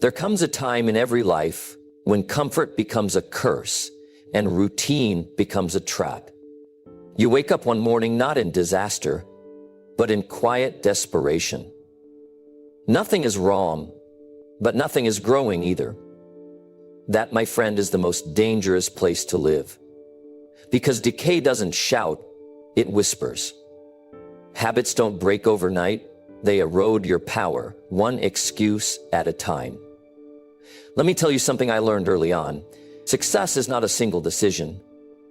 There comes a time in every life when comfort becomes a curse and routine becomes a trap. You wake up one morning not in disaster, but in quiet desperation. Nothing is wrong, but nothing is growing either. That, my friend, is the most dangerous place to live. Because decay doesn't shout, it whispers. Habits don't break overnight, they erode your power, one excuse at a time. Let me tell you something I learned early on. Success is not a single decision.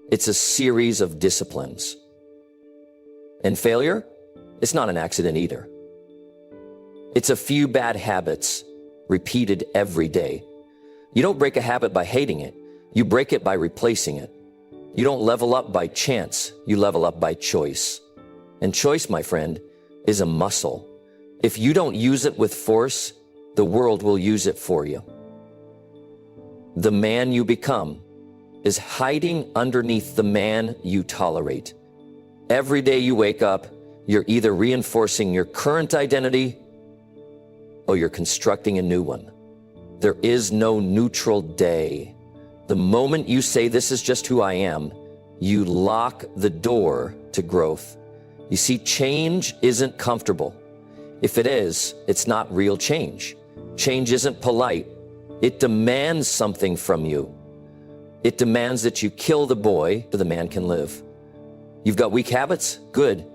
It's a series of disciplines. And failure? It's not an accident either. It's a few bad habits repeated every day. You don't break a habit by hating it. You break it by replacing it. You don't level up by chance. You level up by choice. And choice, my friend, is a muscle. If you don't use it with force, the world will use it for you. The man you become is hiding underneath the man you tolerate. Every day you wake up, you're either reinforcing your current identity or you're constructing a new one. There is no neutral day. The moment you say, this is just who I am, you lock the door to growth. You see, change isn't comfortable. If it is, it's not real change. Change isn't polite. It demands something from you. It demands that you kill the boy so the man can live. You've got weak habits? Good.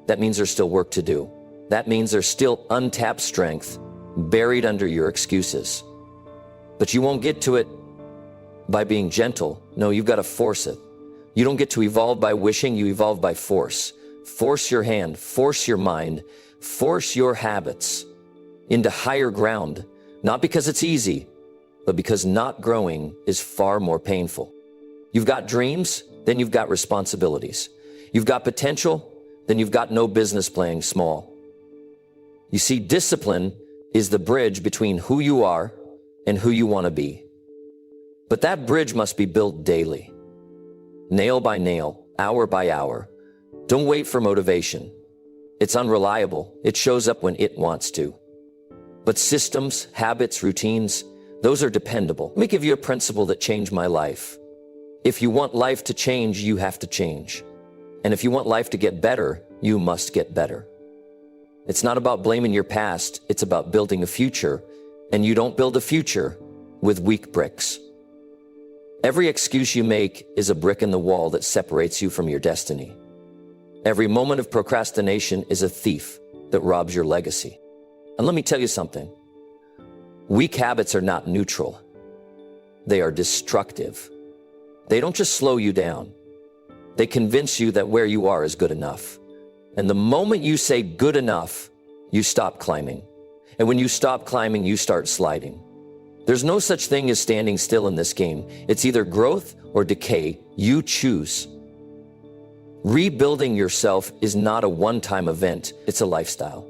That means there's still work to do. That means there's still untapped strength buried under your excuses. But you won't get to it by being gentle. No, you've got to force it. You don't get to evolve by wishing, you evolve by force. Force your hand, force your mind, force your habits into higher ground, not because it's easy, but because not growing is far more painful. You've got dreams, then you've got responsibilities. You've got potential, then you've got no business playing small. You see, discipline is the bridge between who you are and who you want to be. But that bridge must be built daily, nail by nail, hour by hour. Don't wait for motivation. It's unreliable. It shows up when it wants to. But systems, habits, routines, those are dependable. Let me give you a principle that changed my life. If you want life to change, you have to change. And if you want life to get better, you must get better. It's not about blaming your past, it's about building a future. And you don't build a future with weak bricks. Every excuse you make is a brick in the wall that separates you from your destiny. Every moment of procrastination is a thief that robs your legacy. And let me tell you something. Weak habits are not neutral. They are destructive. They don't just slow you down. They convince you that where you are is good enough. And the moment you say good enough, you stop climbing. And when you stop climbing, you start sliding. There's no such thing as standing still in this game. It's either growth or decay. You choose. Rebuilding yourself is not a one-time event. It's a lifestyle.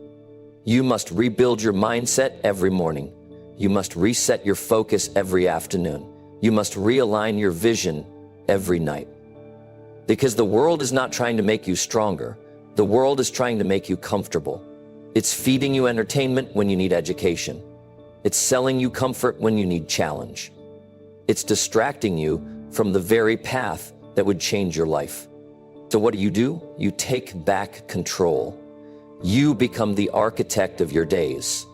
You must rebuild your mindset every morning. You must reset your focus every afternoon. You must realign your vision every night. Because the world is not trying to make you stronger. The world is trying to make you comfortable. It's feeding you entertainment when you need education. It's selling you comfort when you need challenge. It's distracting you from the very path that would change your life. So what do? You take back control. You become the architect of your days,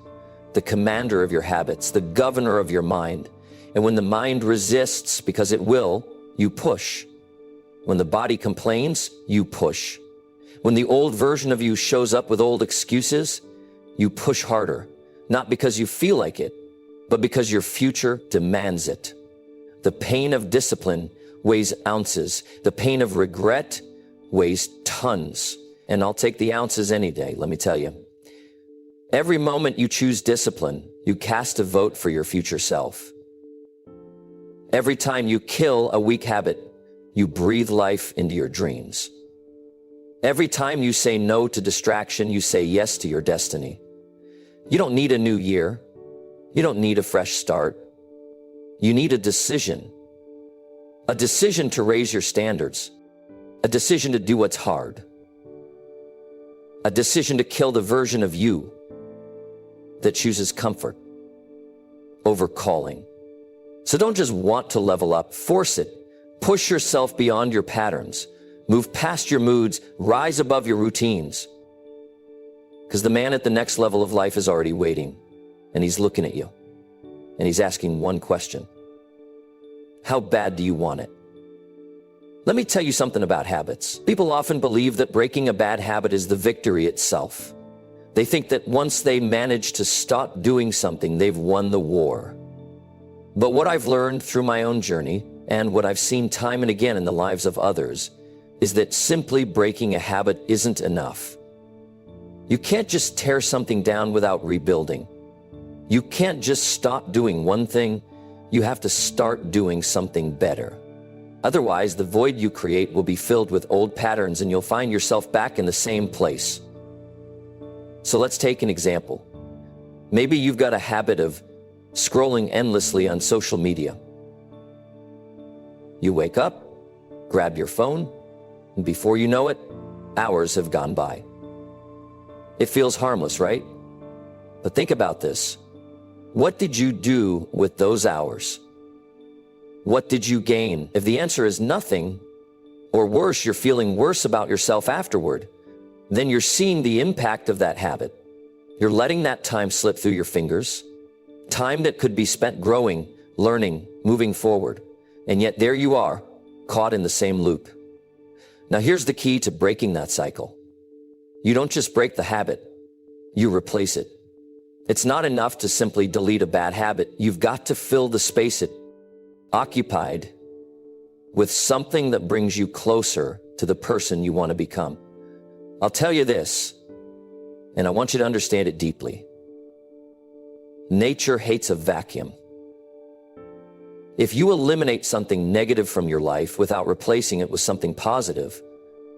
the commander of your habits, the governor of your mind. And when the mind resists, because it will, you push. When the body complains, you push. When the old version of you shows up with old excuses, you push harder, not because you feel like it, but because your future demands it. The pain of discipline weighs ounces. The pain of regret weighs tons. And I'll take the ounces any day, let me tell you. Every moment you choose discipline, you cast a vote for your future self. Every time you kill a weak habit, you breathe life into your dreams. Every time you say no to distraction, you say yes to your destiny. You don't need a new year. You don't need a fresh start. You need a decision. A decision to raise your standards. A decision to do what's hard. A decision to kill the version of you that chooses comfort. over calling. So don't just want to level up, force it. Push yourself beyond your patterns. Move past your moods, rise above your routines. Because the man at the next level of life is already waiting, and he's looking at you, and he's asking one question. How bad do you want it? Let me tell you something about habits. People often believe that breaking a bad habit is the victory itself. They think that once they manage to stop doing something, they've won the war. But what I've learned through my own journey, and what I've seen time and again in the lives of others, is that simply breaking a habit isn't enough. You can't just tear something down without rebuilding. You can't just stop doing one thing. You have to start doing something better. Otherwise, the void you create will be filled with old patterns and you'll find yourself back in the same place. So let's take an example. Maybe you've got a habit of scrolling endlessly on social media. You wake up, grab your phone, and before you know it, hours have gone by. It feels harmless, right? But think about this. What did you do with those hours? What did you gain? If the answer is nothing, or worse, you're feeling worse about yourself afterward, then you're seeing the impact of that habit. You're letting that time slip through your fingers, time that could be spent growing, learning, moving forward. And yet there you are, caught in the same loop. Now here's the key to breaking that cycle. You don't just break the habit, you replace it. It's not enough to simply delete a bad habit. You've got to fill the space it occupied with something that brings you closer to the person you want to become. I'll tell you this, and I want you to understand it deeply. Nature hates a vacuum. If you eliminate something negative from your life without replacing it with something positive,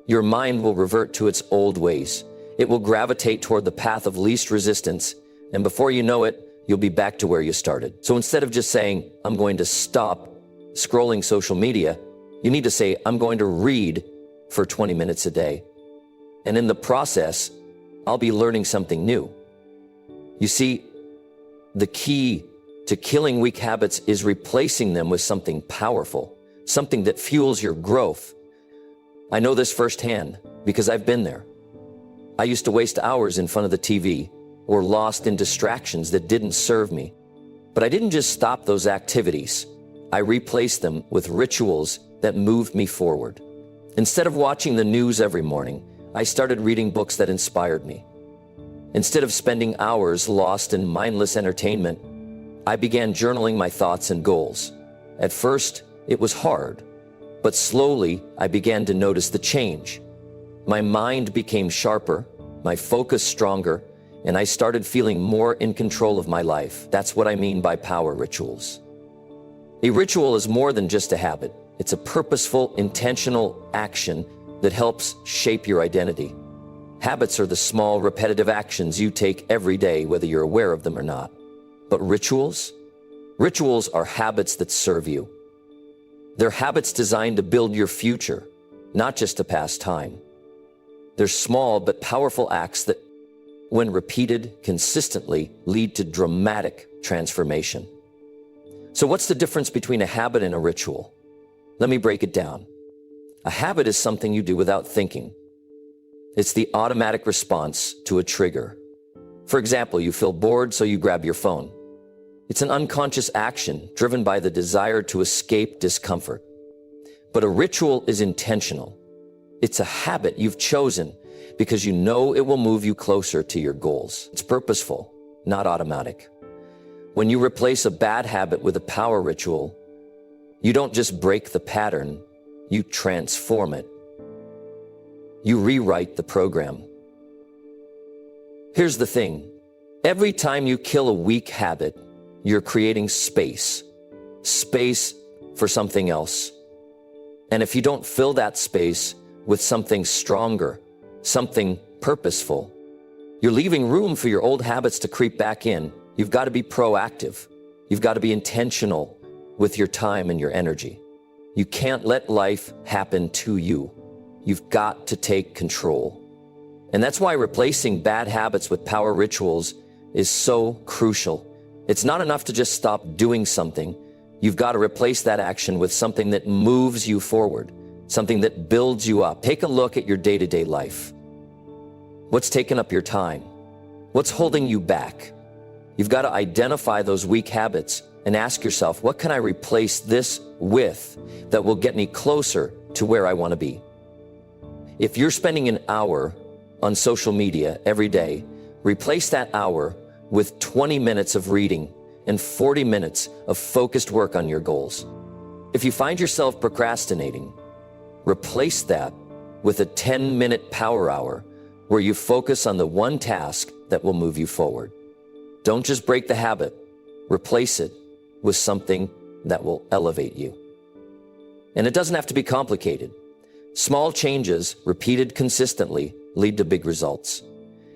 your mind will revert to its old ways. It will gravitate toward the path of least resistance, and before you know it, you'll be back to where you started. So instead of just saying, I'm going to stop scrolling social media, you need to say, I'm going to read for 20 minutes a day. And in the process, I'll be learning something new. You see, the key to killing weak habits is replacing them with something powerful, something that fuels your growth. I know this firsthand because I've been there. I used to waste hours in front of the TV or lost in distractions that didn't serve me. But I didn't just stop those activities. I replaced them with rituals that moved me forward. Instead of watching the news every morning, I started reading books that inspired me. Instead of spending hours lost in mindless entertainment, I began journaling my thoughts and goals. At first, it was hard, but slowly I began to notice the change. My mind became sharper, my focus stronger, and I started feeling more in control of my life. That's what I mean by power rituals. A ritual is more than just a habit. It's a purposeful, intentional action that helps shape your identity. Habits are the small, repetitive actions you take every day, whether you're aware of them or not. But rituals? Rituals are habits that serve you. They're habits designed to build your future, not just to pass time. They're small but powerful acts that, when repeated consistently, lead to dramatic transformation. So what's the difference between a habit and a ritual? Let me break it down. A habit is something you do without thinking. It's the automatic response to a trigger. For example, you feel bored, so you grab your phone. It's an unconscious action driven by the desire to escape discomfort. But a ritual is intentional. It's a habit you've chosen because you know it will move you closer to your goals. It's purposeful, not automatic. When you replace a bad habit with a power ritual, you don't just break the pattern, you transform it. You rewrite the program. Here's the thing. Every time you kill a weak habit, you're creating space for something else. And if you don't fill that space with something stronger, something purposeful, you're leaving room for your old habits to creep back in. You've got to be proactive. You've got to be intentional with your time and your energy. You can't let life happen to you. You've got to take control. And that's why replacing bad habits with power rituals is so crucial. It's not enough to just stop doing something. You've got to replace that action with something that moves you forward, something that builds you up. Take a look at your day-to-day life. What's taken up your time? What's holding you back? You've got to identify those weak habits and ask yourself, what can I replace this with that will get me closer to where I want to be? If you're spending an hour on social media every day, replace that hour with 20 minutes of reading and 40 minutes of focused work on your goals. If you find yourself procrastinating, replace that with a 10-minute power hour where you focus on the one task that will move you forward. Don't just break the habit, replace it with something that will elevate you. And it doesn't have to be complicated. Small changes, repeated consistently, lead to big results.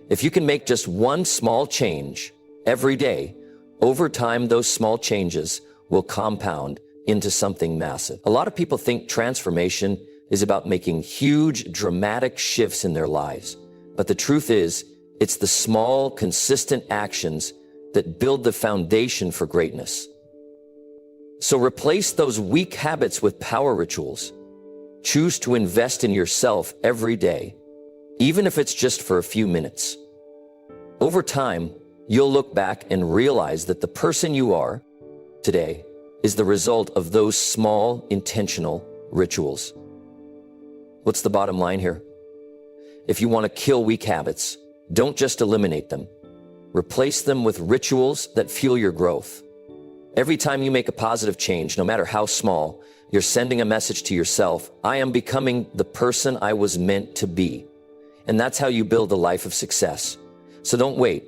If you can make just one small change every day, over time, those small changes will compound into something massive. A lot of people think transformation is about making huge, dramatic shifts in their lives. But the truth is, it's the small, consistent actions that build the foundation for greatness. So replace those weak habits with power rituals. Choose to invest in yourself every day, even if it's just for a few minutes. Over time, you'll look back and realize that the person you are today is the result of those small, intentional rituals. What's the bottom line here? If you want to kill weak habits, don't just eliminate them. Replace them with rituals that fuel your growth. Every time you make a positive change, no matter how small, you're sending a message to yourself, I am becoming the person I was meant to be. And that's how you build a life of success. So don't wait.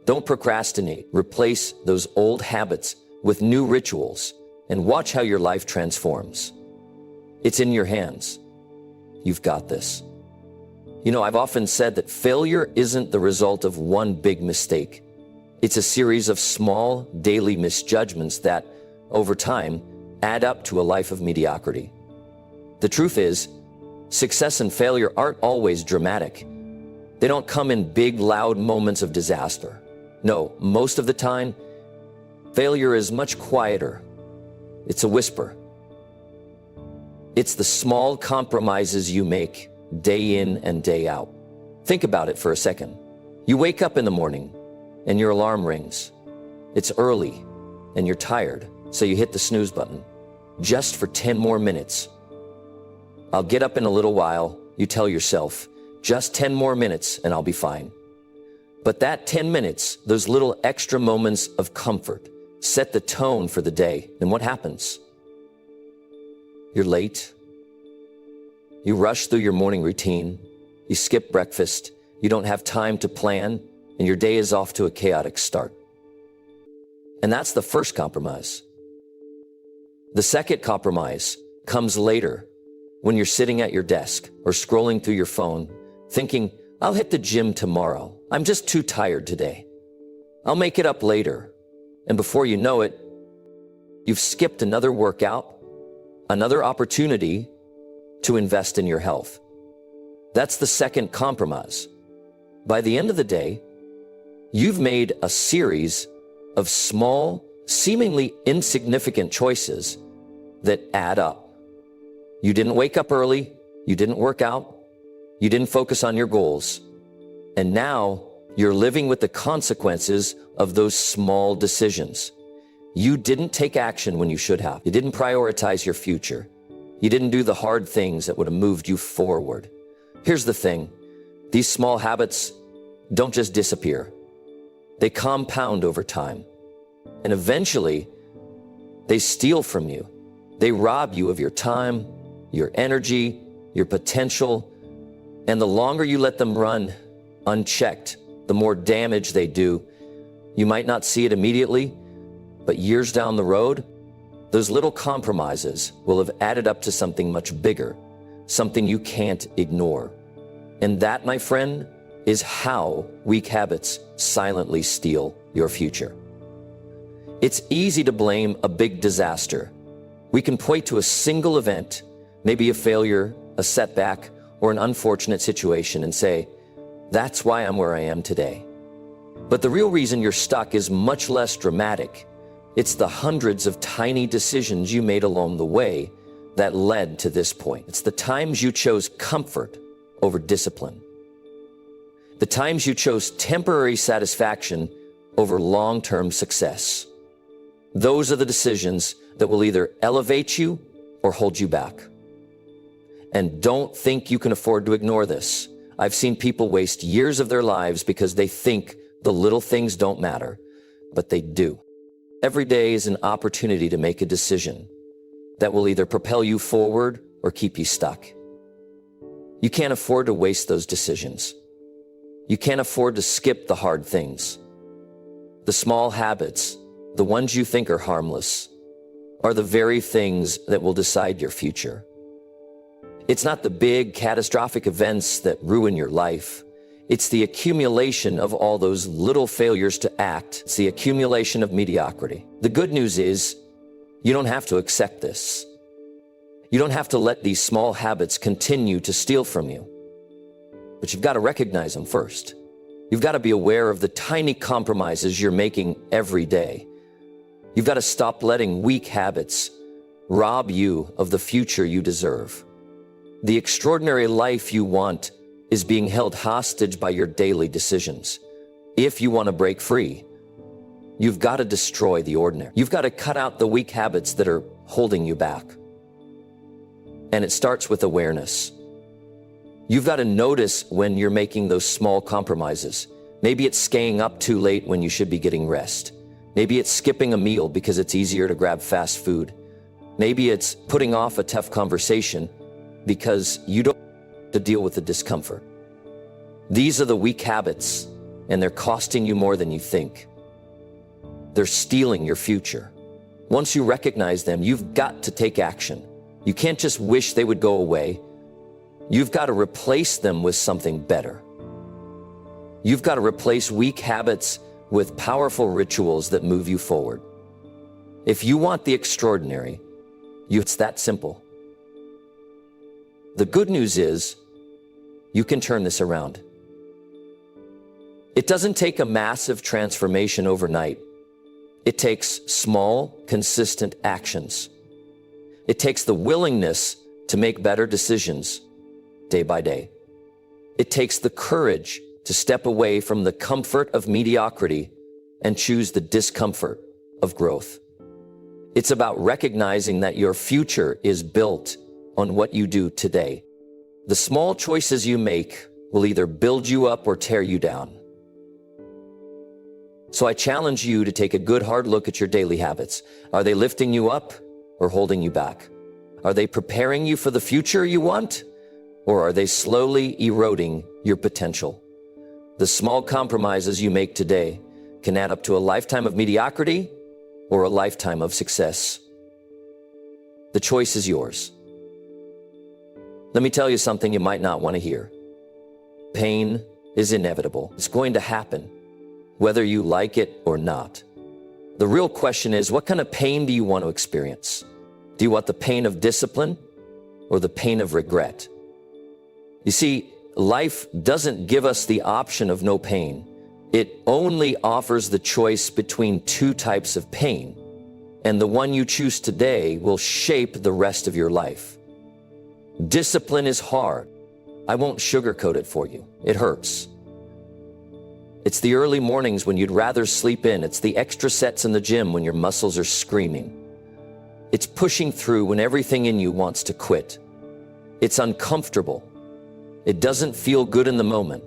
Don't procrastinate. Replace those old habits with new rituals and watch how your life transforms. It's in your hands. You've got this. You know, I've often said that failure isn't the result of one big mistake. It's a series of small daily misjudgments that, over time, add up to a life of mediocrity. The truth is, success and failure aren't always dramatic. They don't come in big, loud moments of disaster. No, most of the time, failure is much quieter. It's a whisper. It's the small compromises you make day in and day out. Think about it for a second. You wake up in the morning and your alarm rings. It's early and you're tired, so you hit the snooze button. Just for 10 more minutes. I'll get up in a little while, you tell yourself. Just 10 more minutes and I'll be fine. But that 10 minutes, those little extra moments of comfort, set the tone for the day. And what happens? You're late. You rush through your morning routine. You skip breakfast. You don't have time to plan, and your day is off to a chaotic start. And that's the first compromise. The second compromise comes later when you're sitting at your desk or scrolling through your phone, thinking, I'll hit the gym tomorrow. I'm just too tired today. I'll make it up later. And before you know it, you've skipped another workout, another opportunity to invest in your health. That's the second compromise. By the end of the day, you've made a series of small, seemingly insignificant choices that add up. You didn't wake up early, you didn't work out, you didn't focus on your goals, and now you're living with the consequences of those small decisions. You didn't take action when you should have. You didn't prioritize your future. You didn't do the hard things that would have moved you forward. Here's the thing. These small habits don't just disappear. They compound over time. And eventually, they steal from you. They rob you of your time, your energy, your potential. And the longer you let them run unchecked, the more damage they do. You might not see it immediately, but years down the road, those little compromises will have added up to something much bigger, something you can't ignore. And that, my friend, is how weak habits silently steal your future. It's easy to blame a big disaster. We can point to a single event, maybe a failure, a setback, or an unfortunate situation and say, that's why I'm where I am today. But the real reason you're stuck is much less dramatic. It's the hundreds of tiny decisions you made along the way that led to this point. It's the times you chose comfort over discipline. The times you chose temporary satisfaction over long-term success. Those are the decisions that will either elevate you or hold you back. And don't think you can afford to ignore this. I've seen people waste years of their lives because they think the little things don't matter, but they do. Every day is an opportunity to make a decision that will either propel you forward or keep you stuck. You can't afford to waste those decisions. You can't afford to skip the hard things. The small habits, the ones you think are harmless, are the very things that will decide your future. It's not the big catastrophic events that ruin your life. It's the accumulation of all those little failures to act. It's the accumulation of mediocrity. The good news is you don't have to accept this. You don't have to let these small habits continue to steal from you. But you've got to recognize them first. You've got to be aware of the tiny compromises you're making every day. You've got to stop letting weak habits rob you of the future you deserve. The extraordinary life you want is being held hostage by your daily decisions. If you want to break free, you've got to destroy the ordinary. You've got to cut out the weak habits that are holding you back. And it starts with awareness. You've got to notice when you're making those small compromises. Maybe it's staying up too late when you should be getting rest. Maybe it's skipping a meal because it's easier to grab fast food. Maybe it's putting off a tough conversation because you don't have to deal with the discomfort. These are the weak habits, and they're costing you more than you think. They're stealing your future. Once you recognize them, you've got to take action. You can't just wish they would go away. You've got to replace them with something better. You've got to replace weak habits with powerful rituals that move you forward. If you want the extraordinary, it's that simple. The good news is you can turn this around. It doesn't take a massive transformation overnight. It takes small, consistent actions. It takes the willingness to make better decisions day by day. It takes the courage to step away from the comfort of mediocrity and choose the discomfort of growth. It's about recognizing that your future is built on what you do today. The small choices you make will either build you up or tear you down. So I challenge you to take a good hard look at your daily habits. Are they lifting you up or holding you back? Are they preparing you for the future you want, or are they slowly eroding your potential? The small compromises you make today can add up to a lifetime of mediocrity or a lifetime of success. The choice is yours. Let me tell you something you might not want to hear. Pain is inevitable. It's going to happen, whether you like it or not. The real question is, what kind of pain do you want to experience? Do you want the pain of discipline or the pain of regret? You see, life doesn't give us the option of no pain. It only offers the choice between two types of pain, and the one you choose today will shape the rest of your life. Discipline is hard. I won't sugarcoat it for you. It hurts. It's the early mornings when you'd rather sleep in. It's the extra sets in the gym when your muscles are screaming. It's pushing through when everything in you wants to quit. It's uncomfortable. It doesn't feel good in the moment.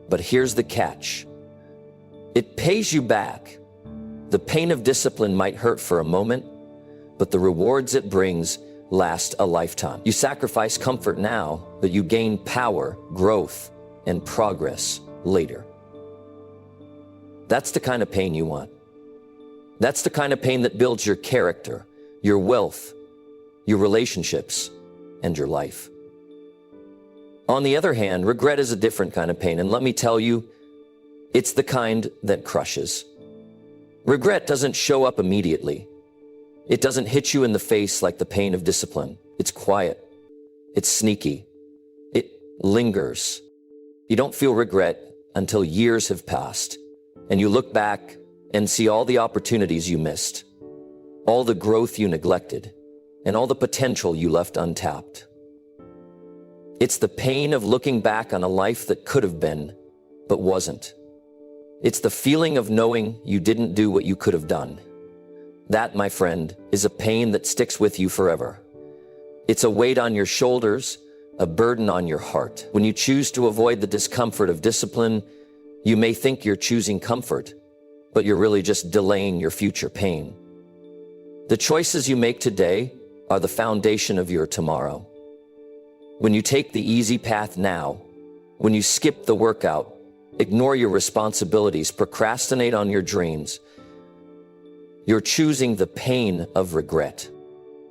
But here's the catch. It pays you back. The pain of discipline might hurt for a moment, but the rewards it brings last a lifetime. You sacrifice comfort now, but you gain power, growth, and progress later. That's the kind of pain you want. That's the kind of pain that builds your character, your wealth, your relationships, and your life. On the other hand, regret is a different kind of pain, and let me tell you, it's the kind that crushes. Regret doesn't show up immediately. It doesn't hit you in the face like the pain of discipline. It's quiet. It's sneaky. It lingers. You don't feel regret until years have passed, and you look back and see all the opportunities you missed, all the growth you neglected, and all the potential you left untapped. It's the pain of looking back on a life that could have been, but wasn't. It's the feeling of knowing you didn't do what you could have done. That, my friend, is a pain that sticks with you forever. It's a weight on your shoulders, a burden on your heart. When you choose to avoid the discomfort of discipline, you may think you're choosing comfort, but you're really just delaying your future pain. The choices you make today are the foundation of your tomorrow. When you take the easy path now, when you skip the workout, ignore your responsibilities, procrastinate on your dreams, you're choosing the pain of regret.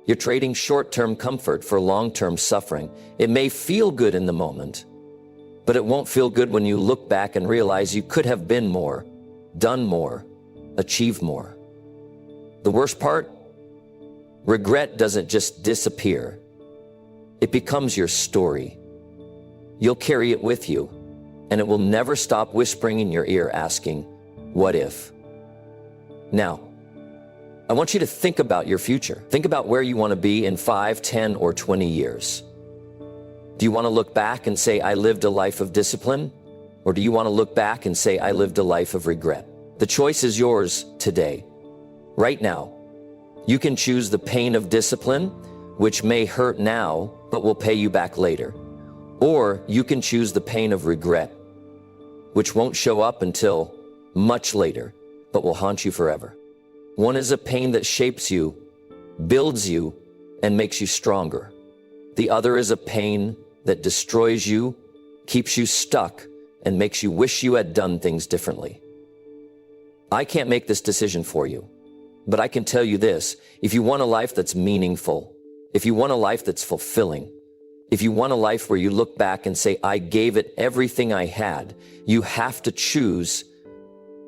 You're trading short-term comfort for long-term suffering. It may feel good in the moment, but it won't feel good when you look back and realize you could have been more, done more, achieved more. The worst part? Regret doesn't just disappear. It becomes your story. You'll carry it with you, and it will never stop whispering in your ear asking, what if? Now, I want you to think about your future. Think about where you want to be in 5, 10, or 20 years. Do you want to look back and say, I lived a life of discipline? Or do you want to look back and say, I lived a life of regret? The choice is yours today, right now. You can choose the pain of discipline, which may hurt now, but will pay you back later. Or you can choose the pain of regret, which won't show up until much later, but will haunt you forever. One is a pain that shapes you, builds you, and makes you stronger. The other is a pain that destroys you, keeps you stuck, and makes you wish you had done things differently. I can't make this decision for you, but I can tell you this: if you want a life that's meaningful, if you want a life that's fulfilling, if you want a life where you look back and say, I gave it everything I had, you have to choose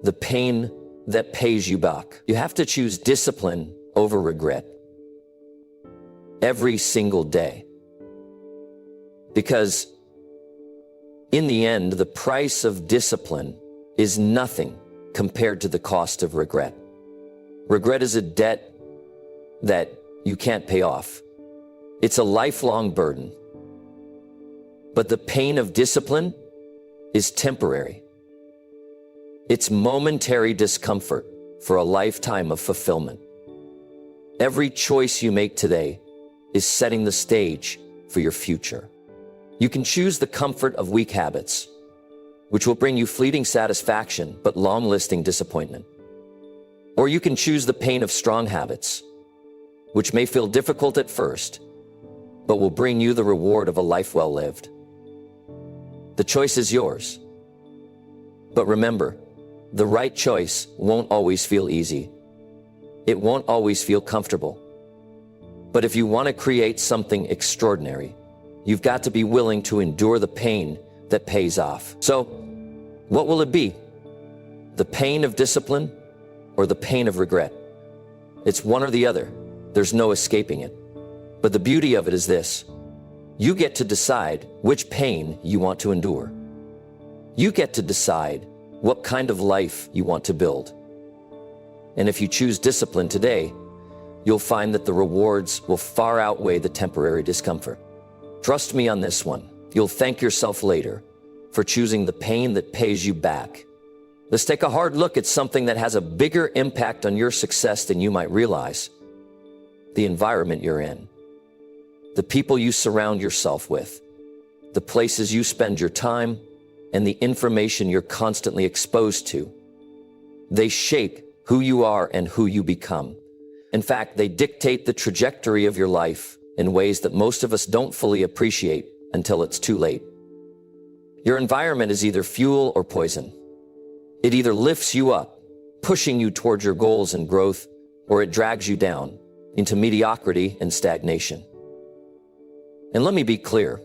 the pain that pays you back. You have to choose discipline over regret every single day. Because in the end, the price of discipline is nothing compared to the cost of regret. Regret is a debt that you can't pay off. It's a lifelong burden. But the pain of discipline is temporary. It's momentary discomfort for a lifetime of fulfillment. Every choice you make today is setting the stage for your future. You can choose the comfort of weak habits, which will bring you fleeting satisfaction but long-lasting disappointment. Or you can choose the pain of strong habits, which may feel difficult at first, but will bring you the reward of a life well lived. The choice is yours. But remember, the right choice won't always feel easy. It won't always feel comfortable. But if you want to create something extraordinary, you've got to be willing to endure the pain that pays off. So, what will it be? The pain of discipline or the pain of regret? It's one or the other. There's no escaping it. But the beauty of it is this: you get to decide which pain you want to endure. You get to decide what kind of life you want to build. And if you choose discipline today, you'll find that the rewards will far outweigh the temporary discomfort. Trust me on this one. You'll thank yourself later for choosing the pain that pays you back. Let's take a hard look at something that has a bigger impact on your success than you might realize: the environment you're in, the people you surround yourself with, the places you spend your time, and the information you're constantly exposed to. They shape who you are and who you become. In fact, they dictate the trajectory of your life in ways that most of us don't fully appreciate until it's too late. Your environment is either fuel or poison. It either lifts you up, pushing you towards your goals and growth, or it drags you down into mediocrity and stagnation. And let me be clear.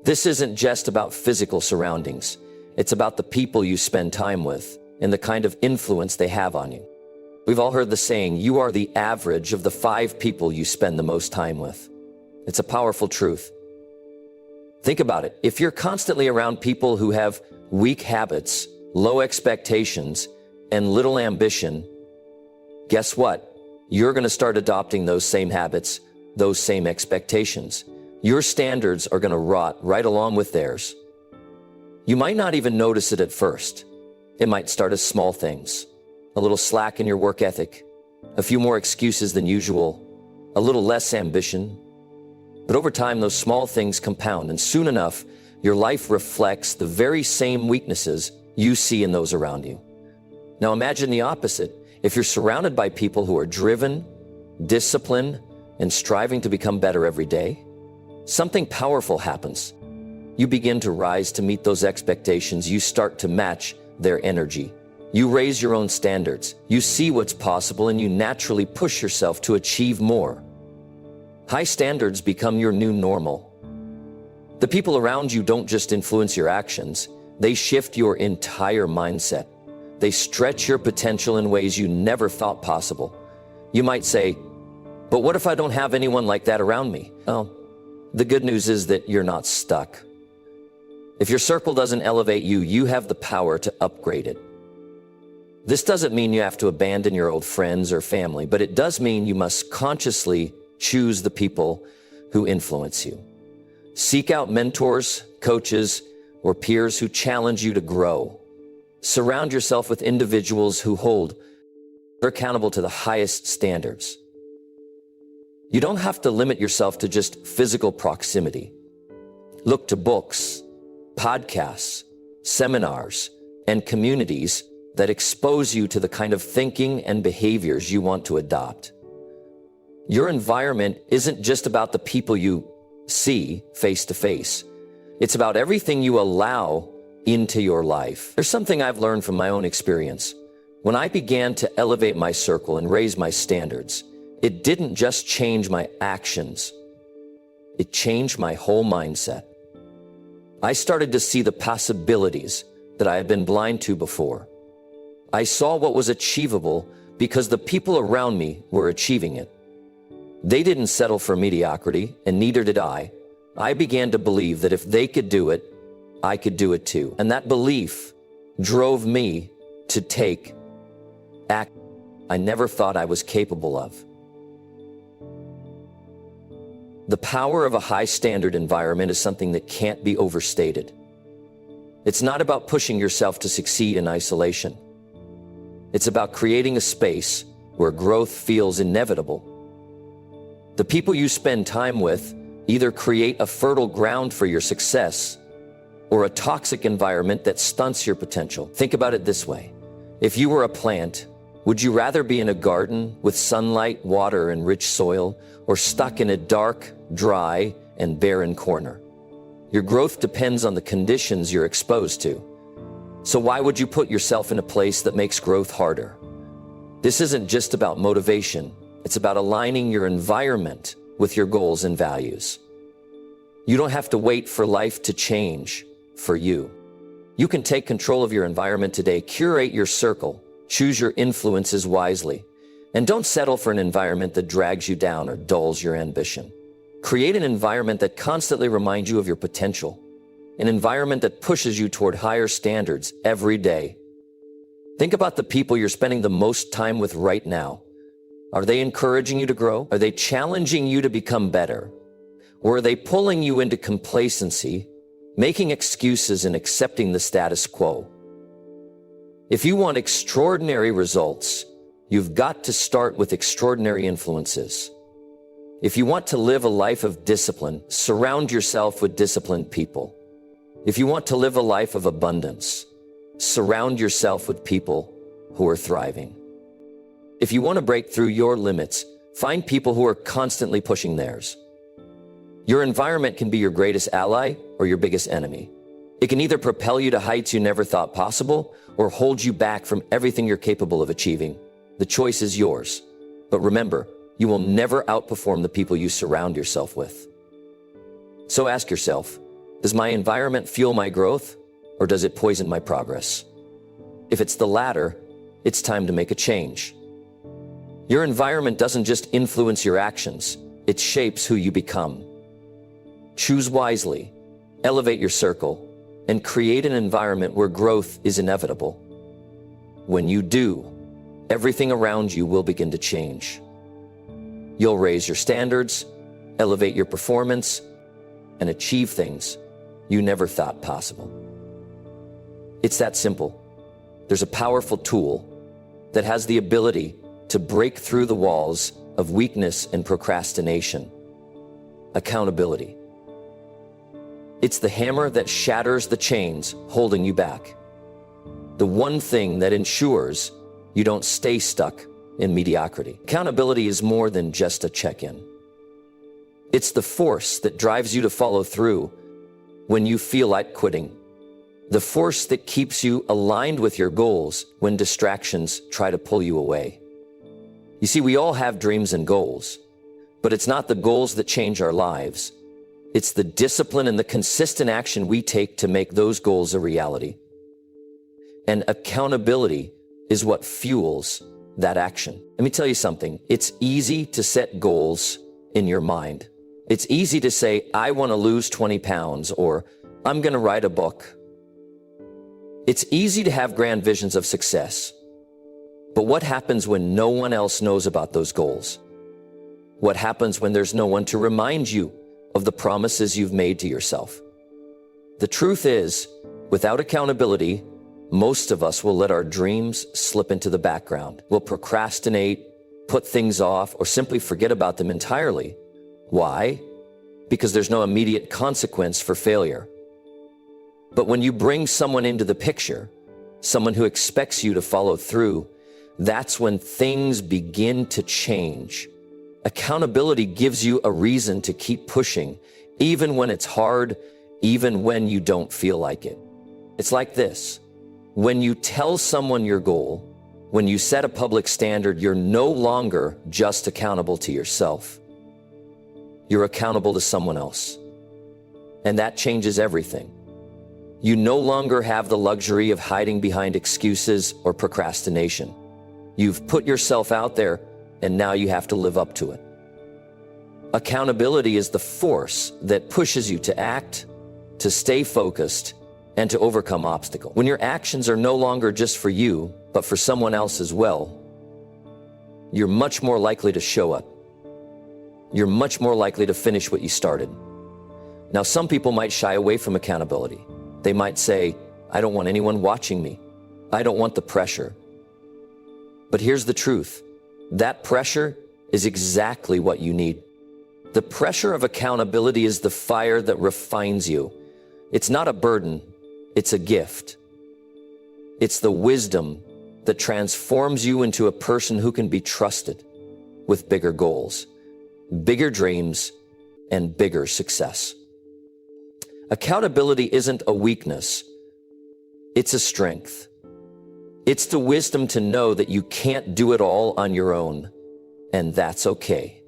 This isn't just about physical surroundings. It's about the people you spend time with and the kind of influence they have on you. We've all heard the saying, you are the average of the 5 people you spend the most time with. It's a powerful truth. Think about it. If you're constantly around people who have weak habits, low expectations, and little ambition, guess what? You're going to start adopting those same habits, those same expectations. Your standards are going to rot right along with theirs. You might not even notice it at first. It might start as small things. A little slack in your work ethic, a few more excuses than usual, a little less ambition. But over time, those small things compound, and soon enough, your life reflects the very same weaknesses you see in those around you. Now imagine the opposite. If you're surrounded by people who are driven, disciplined, and striving to become better every day, something powerful happens. You begin to rise to meet those expectations. You start to match their energy. You raise your own standards. You see what's possible, and you naturally push yourself to achieve more. High standards become your new normal. The people around you don't just influence your actions, they shift your entire mindset. They stretch your potential in ways you never thought possible. You might say, but what if I don't have anyone like that around me? Well, the good news is that you're not stuck. If your circle doesn't elevate you, you have the power to upgrade it. This doesn't mean you have to abandon your old friends or family, but it does mean you must consciously choose the people who influence you. Seek out mentors, coaches, or peers who challenge you to grow. Surround yourself with individuals who hold you accountable to the highest standards. You don't have to limit yourself to just physical proximity. Look to books, podcasts, seminars, and communities that expose you to the kind of thinking and behaviors you want to adopt. Your environment isn't just about the people you see face to face. It's about everything you allow into your life. There's something I've learned from my own experience. When I began to elevate my circle and raise my standards, it didn't just change my actions. It changed my whole mindset. I started to see the possibilities that I had been blind to before. I saw what was achievable because the people around me were achieving it. They didn't settle for mediocrity, and neither did I. I began to believe that if they could do it, I could do it too. And that belief drove me to take action I never thought I was capable of. The power of a high standard environment is something that can't be overstated. It's not about pushing yourself to succeed in isolation. It's about creating a space where growth feels inevitable. The people you spend time with either create a fertile ground for your success or a toxic environment that stunts your potential. Think about it this way. If you were a plant, would you rather be in a garden with sunlight, water, and rich soil, or stuck in a dark, dry, and barren corner? Your growth depends on the conditions you're exposed to. So why would you put yourself in a place that makes growth harder? This isn't just about motivation. It's about aligning your environment with your goals and values. You don't have to wait for life to change for you. You can take control of your environment today, curate your circle, choose your influences wisely, and don't settle for an environment that drags you down or dulls your ambition. Create an environment that constantly reminds you of your potential, an environment that pushes you toward higher standards every day. Think about the people you're spending the most time with right now. Are they encouraging you to grow? Are they challenging you to become better? Or are they pulling you into complacency, making excuses and accepting the status quo? If you want extraordinary results, you've got to start with extraordinary influences. If you want to live a life of discipline, surround yourself with disciplined people. If you want to live a life of abundance, surround yourself with people who are thriving. If you want to break through your limits, find people who are constantly pushing theirs. Your environment can be your greatest ally or your biggest enemy. It can either propel you to heights you never thought possible or hold you back from everything you're capable of achieving. The choice is yours. But remember, you will never outperform the people you surround yourself with. So ask yourself, does my environment fuel my growth or does it poison my progress? If it's the latter, it's time to make a change. Your environment doesn't just influence your actions, it shapes who you become. Choose wisely, elevate your circle, and create an environment where growth is inevitable. When you do, everything around you will begin to change. You'll raise your standards, elevate your performance, and achieve things you never thought possible. It's that simple. There's a powerful tool that has the ability to break through the walls of weakness and procrastination. Accountability. It's the hammer that shatters the chains holding you back. The one thing that ensures you don't stay stuck in mediocrity. Accountability is more than just a check-in. It's the force that drives you to follow through when you feel like quitting. The force that keeps you aligned with your goals when distractions try to pull you away. You see, we all have dreams and goals, but it's not the goals that change our lives. It's the discipline and the consistent action we take to make those goals a reality. And accountability is what fuels that action. Let me tell you something. It's easy to set goals in your mind. It's easy to say, I want to lose 20 pounds, or I'm going to write a book. It's easy to have grand visions of success. But what happens when no one else knows about those goals? What happens when there's no one to remind you of the promises you've made to yourself? The truth is, without accountability, most of us will let our dreams slip into the background. We'll procrastinate, put things off, or simply forget about them entirely. Why? Because there's no immediate consequence for failure. But when you bring someone into the picture, someone who expects you to follow through, that's when things begin to change. Accountability gives you a reason to keep pushing, even when it's hard, even when you don't feel like it. It's like this. When you tell someone your goal, when you set a public standard, you're no longer just accountable to yourself. You're accountable to someone else. And that changes everything. You no longer have the luxury of hiding behind excuses or procrastination. You've put yourself out there, and now you have to live up to it. Accountability is the force that pushes you to act, to stay focused, and to overcome obstacles. When your actions are no longer just for you, but for someone else as well, you're much more likely to show up. You're much more likely to finish what you started. Now, some people might shy away from accountability. They might say, I don't want anyone watching me. I don't want the pressure. But here's the truth. That pressure is exactly what you need. The pressure of accountability is the fire that refines you. It's not a burden, it's a gift. It's the wisdom that transforms you into a person who can be trusted with bigger goals, bigger dreams, and bigger success. Accountability isn't a weakness, it's a strength. It's the wisdom to know that you can't do it all on your own, and that's okay.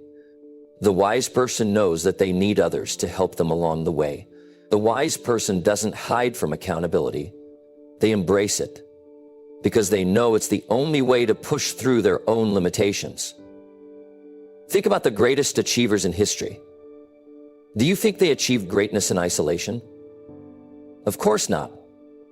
The wise person knows that they need others to help them along the way. The wise person doesn't hide from accountability. They embrace it because they know it's the only way to push through their own limitations. Think about the greatest achievers in history. Do you think they achieved greatness in isolation? Of course not.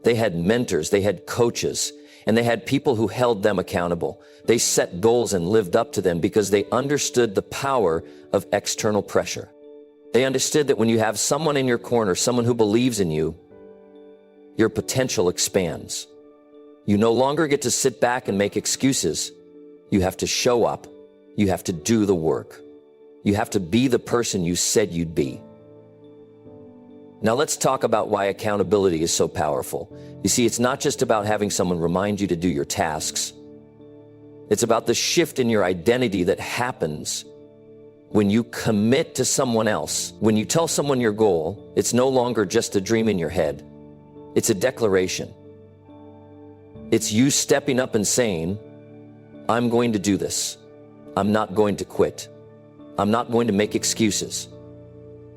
They had mentors, they had coaches, and they had people who held them accountable. They set goals and lived up to them because they understood the power of external pressure. They understood that when you have someone in your corner, someone who believes in you, your potential expands. You no longer get to sit back and make excuses. You have to show up. You have to do the work. You have to be the person you said you'd be. Now let's talk about why accountability is so powerful. You see, it's not just about having someone remind you to do your tasks. It's about the shift in your identity that happens when you commit to someone else. When you tell someone your goal, it's no longer just a dream in your head. It's a declaration. It's you stepping up and saying, I'm going to do this. I'm not going to quit. I'm not going to make excuses.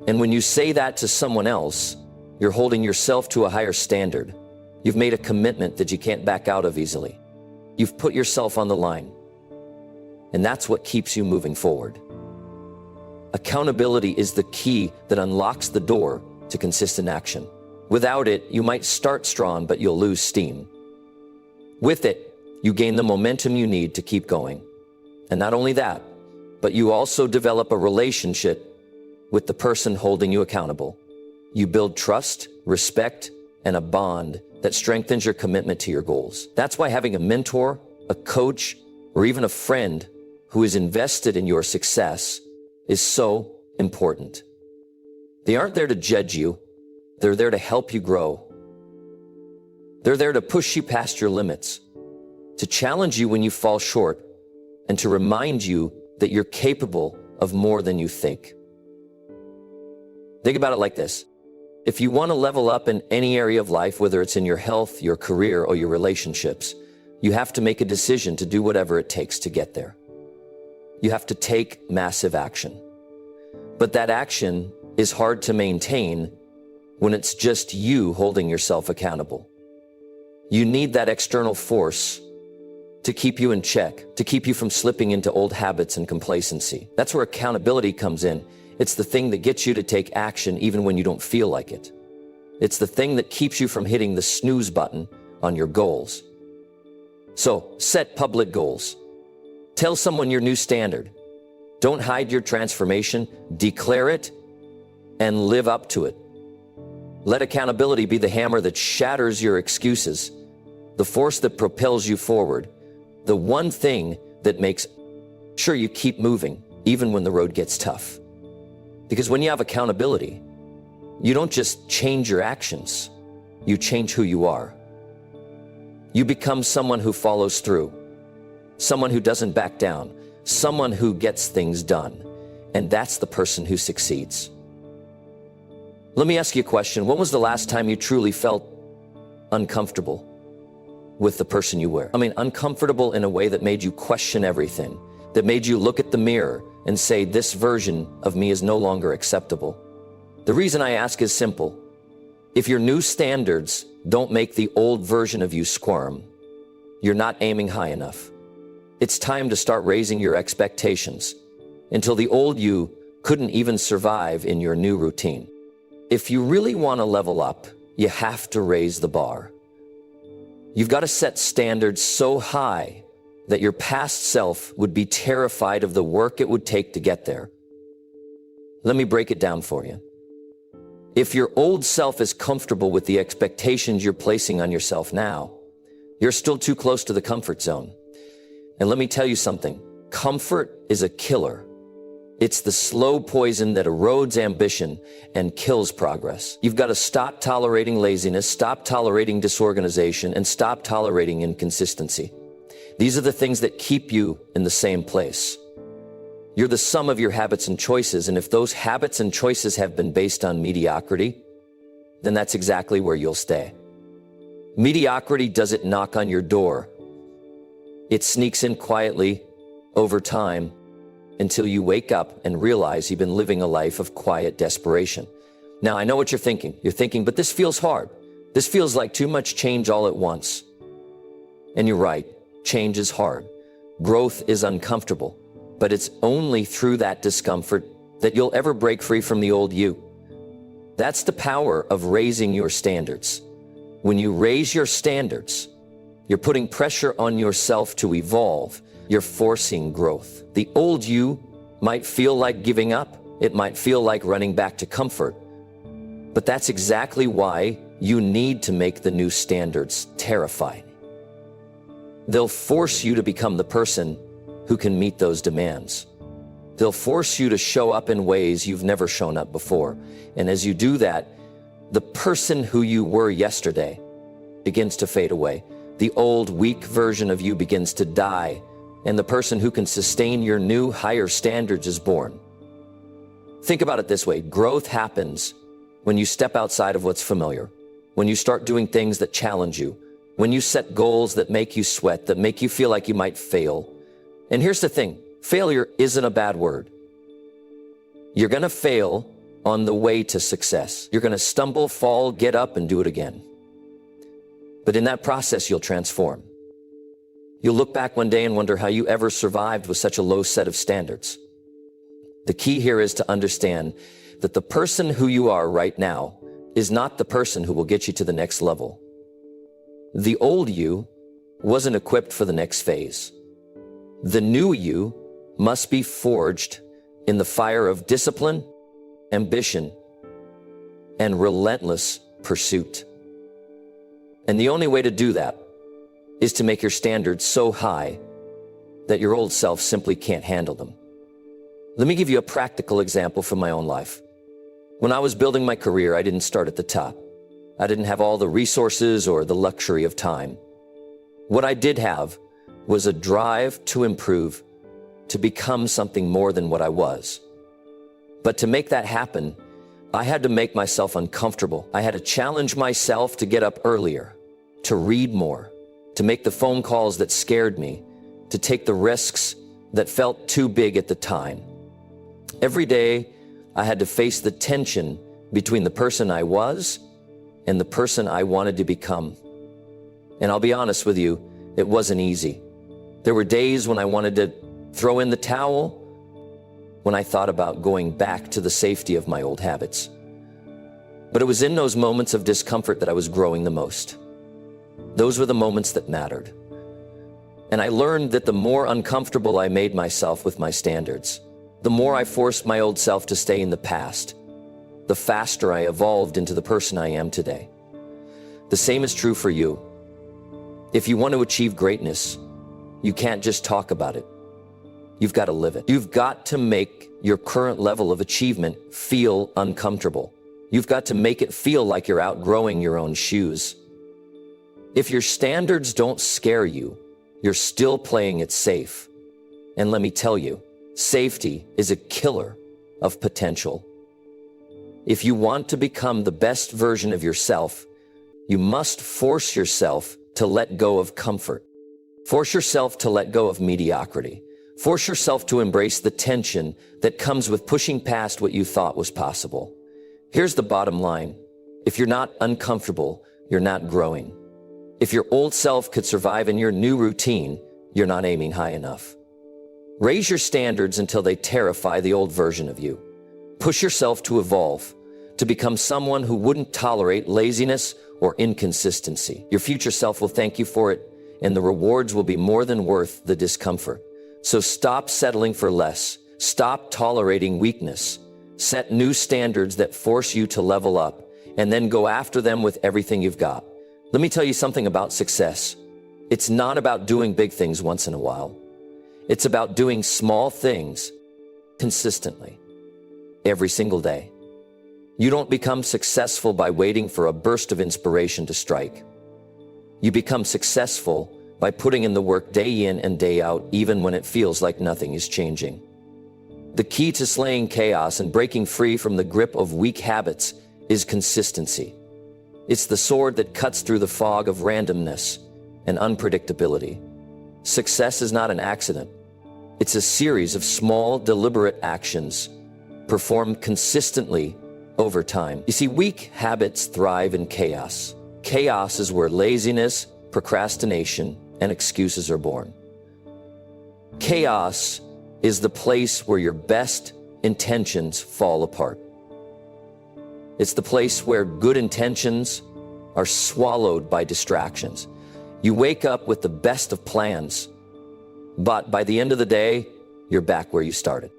And when you say that to someone else, you're holding yourself to a higher standard. You've made a commitment that you can't back out of easily. You've put yourself on the line. And that's what keeps you moving forward. Accountability is the key that unlocks the door to consistent action. Without it, you might start strong, but you'll lose steam. With it, you gain the momentum you need to keep going. And not only that, but you also develop a relationship with the person holding you accountable. You build trust, respect, and a bond that strengthens your commitment to your goals. That's why having a mentor, a coach, or even a friend who is invested in your success is so important. They aren't there to judge you. They're there to help you grow. They're there to push you past your limits, to challenge you when you fall short, and to remind you that you're capable of more than you think. Think about it like this. If you want to level up in any area of life, whether it's in your health, your career, or your relationships, you have to make a decision to do whatever it takes to get there. You have to take massive action. But that action is hard to maintain when it's just you holding yourself accountable. You need that external force to keep you in check, to keep you from slipping into old habits and complacency. That's where accountability comes in. It's the thing that gets you to take action even when you don't feel like it. It's the thing that keeps you from hitting the snooze button on your goals. So, set public goals. Tell someone your new standard. Don't hide your transformation, declare it, and live up to it. Let accountability be the hammer that shatters your excuses, the force that propels you forward, the one thing that makes sure you keep moving, even when the road gets tough. Because when you have accountability, you don't just change your actions, you change who you are. You become someone who follows through, someone who doesn't back down, someone who gets things done, and that's the person who succeeds. Let me ask you a question. When was the last time you truly felt uncomfortable with the person you were? I mean, uncomfortable in a way that made you question everything, that made you look at the mirror and say, this version of me is no longer acceptable. The reason I ask is simple. If your new standards don't make the old version of you squirm, you're not aiming high enough. It's time to start raising your expectations until the old you couldn't even survive in your new routine. If you really want to level up, you have to raise the bar. You've got to set standards so high that your past self would be terrified of the work it would take to get there. Let me break it down for you. If your old self is comfortable with the expectations you're placing on yourself now, you're still too close to the comfort zone. And let me tell you something, comfort is a killer. It's the slow poison that erodes ambition and kills progress. You've got to stop tolerating laziness, stop tolerating disorganization, and stop tolerating inconsistency. These are the things that keep you in the same place. You're the sum of your habits and choices, and if those habits and choices have been based on mediocrity, then that's exactly where you'll stay. Mediocrity doesn't knock on your door. It sneaks in quietly over time until you wake up and realize you've been living a life of quiet desperation. Now, I know what you're thinking. You're thinking, but this feels hard. This feels like too much change all at once. And you're right. Change is hard. Growth is uncomfortable. But it's only through that discomfort that you'll ever break free from the old you. That's the power of raising your standards. When you raise your standards, you're putting pressure on yourself to evolve. You're forcing growth. The old you might feel like giving up. It might feel like running back to comfort. But that's exactly why you need to make the new standards terrifying. They'll force you to become the person who can meet those demands. They'll force you to show up in ways you've never shown up before. And as you do that, the person who you were yesterday begins to fade away. The old, weak version of you begins to die, and the person who can sustain your new, higher standards is born. Think about it this way. Growth happens when you step outside of what's familiar, when you start doing things that challenge you, when you set goals that make you sweat, that make you feel like you might fail. And here's the thing, failure isn't a bad word. You're going to fail on the way to success. You're going to stumble, fall, get up, and do it again. But in that process, you'll transform. You'll look back one day and wonder how you ever survived with such a low set of standards. The key here is to understand that the person who you are right now is not the person who will get you to the next level. The old you wasn't equipped for the next phase. The new you must be forged in the fire of discipline, ambition, and relentless pursuit. And the only way to do that is to make your standards so high that your old self simply can't handle them. Let me give you a practical example from my own life. When I was building my career, I didn't start at the top. I didn't have all the resources or the luxury of time. What I did have was a drive to improve, to become something more than what I was. But to make that happen, I had to make myself uncomfortable. I had to challenge myself to get up earlier, to read more, to make the phone calls that scared me, to take the risks that felt too big at the time. Every day, I had to face the tension between the person I was and the person I wanted to become. And I'll be honest with you, it wasn't easy. There were days when I wanted to throw in the towel, when I thought about going back to the safety of my old habits. But it was in those moments of discomfort that I was growing the most. Those were the moments that mattered. And I learned that the more uncomfortable I made myself with my standards, the more I forced my old self to stay in the past, the faster I evolved into the person I am today. The same is true for you. If you want to achieve greatness, you can't just talk about it. You've got to live it. You've got to make your current level of achievement feel uncomfortable. You've got to make it feel like you're outgrowing your own shoes. If your standards don't scare you, you're still playing it safe. And let me tell you, safety is a killer of potential. If you want to become the best version of yourself, you must force yourself to let go of comfort. Force yourself to let go of mediocrity. Force yourself to embrace the tension that comes with pushing past what you thought was possible. Here's the bottom line. If you're not uncomfortable, you're not growing. If your old self could survive in your new routine, you're not aiming high enough. Raise your standards until they terrify the old version of you. Push yourself to evolve, to become someone who wouldn't tolerate laziness or inconsistency. Your future self will thank you for it, and the rewards will be more than worth the discomfort. So stop settling for less. Stop tolerating weakness. Set new standards that force you to level up, and then go after them with everything you've got. Let me tell you something about success. It's not about doing big things once in a while. It's about doing small things consistently, every single day. You don't become successful by waiting for a burst of inspiration to strike. You become successful by putting in the work day in and day out, even when it feels like nothing is changing. The key to slaying chaos and breaking free from the grip of weak habits is consistency. It's the sword that cuts through the fog of randomness and unpredictability. Success is not an accident. It's a series of small, deliberate actions performed consistently over time. You see, weak habits thrive in chaos. Chaos is where laziness, procrastination, and excuses are born. Chaos is the place where your best intentions fall apart. It's the place where good intentions are swallowed by distractions. You wake up with the best of plans, but by the end of the day, you're back where you started,